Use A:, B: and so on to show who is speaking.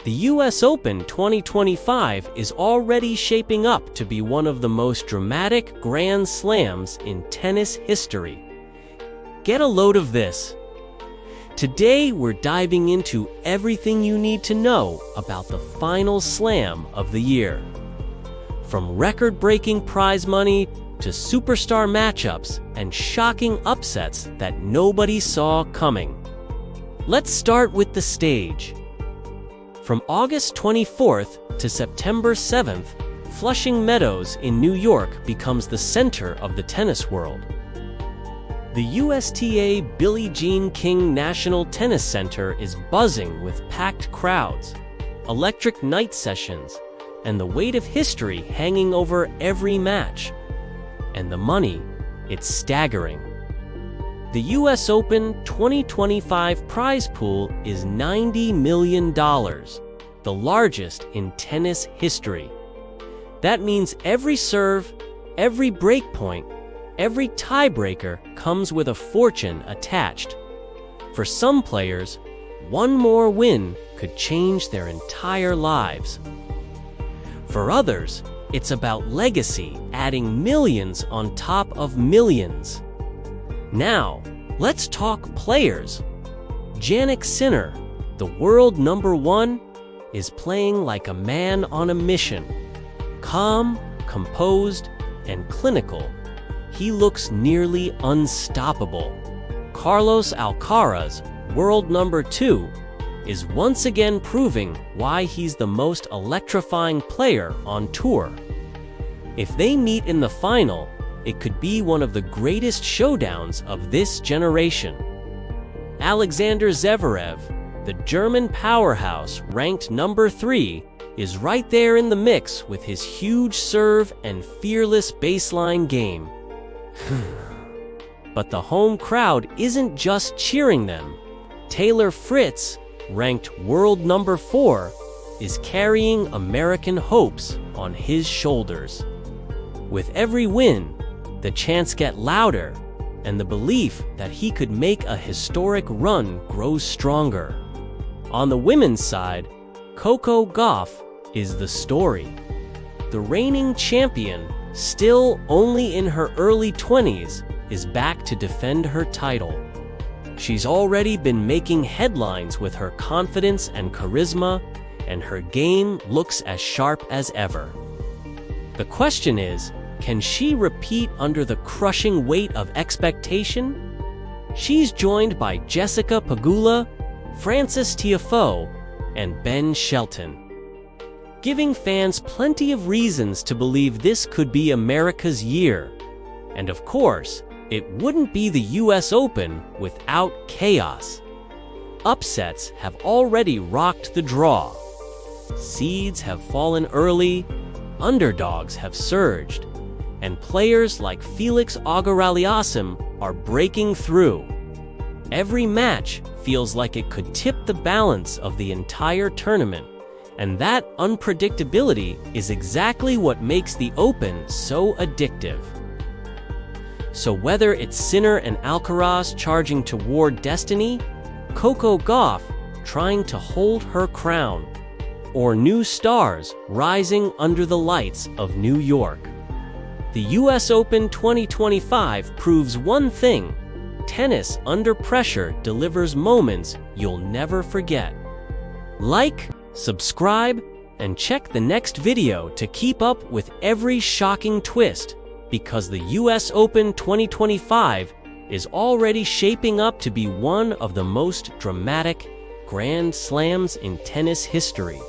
A: The US Open 2025 is already shaping up to be one of the most dramatic Grand Slams in tennis history. Get a load of this. Today, we're diving into everything you need to know about the final slam of the year. From record-breaking prize money to superstar matchups and shocking upsets that nobody saw coming. Let's start with the stage. From August 24th to September 7th, Flushing Meadows in New York becomes the center of the tennis world. The USTA Billie Jean King National Tennis Center is buzzing with packed crowds, electric night sessions, and the weight of history hanging over every match. And the money, it's staggering. The US Open 2025 prize pool is $90 million, the largest in tennis history. That means every serve, every break point, every tiebreaker comes with a fortune attached. For some players, one more win could change their entire lives. For others, it's about legacy, adding millions on top of millions. Now, let's talk players. Jannik, the world #1, is playing like a man on a mission. Calm, composed, and clinical, he looks nearly unstoppable. Carlos Alcaraz, world #2, is once again proving why he's the most electrifying player on tour. If they meet in the final, it could be one of the greatest showdowns of this generation. Alexander Zverev, the German powerhouse ranked #3, is right there in the mix with his huge serve and fearless baseline game. But the home crowd isn't just cheering them. Taylor Fritz, ranked world #4, is carrying American hopes on his shoulders. With every win, the chants get louder, and the belief that he could make a historic run grows stronger. On the women's side, Coco Gauff is the story. The reigning champion, still only in her early 20s, is back to defend her title. She's already been making headlines with her confidence and charisma, and her game looks as sharp as ever. The question is, can she repeat under the crushing weight of expectation? She's joined by Jessica Pegula, Frances Tiafoe, and Ben Shelton, giving fans plenty of reasons to believe this could be America's year. And of course, it wouldn't be the US Open without chaos. Upsets have already rocked the draw. Seeds have fallen early, underdogs have surged, and players like Felix Auger-Aliassime are breaking through. Every match feels like it could tip the balance of the entire tournament, and that unpredictability is exactly what makes the Open so addictive. So whether it's Sinner and Alcaraz charging toward destiny, Coco Gauff trying to hold her crown, or new stars rising under the lights of New York, the US Open 2025 proves one thing: tennis under pressure delivers moments you'll never forget. Like, subscribe, and check the next video to keep up with every shocking twist, because the US Open 2025 is already shaping up to be one of the most dramatic Grand Slams in tennis history.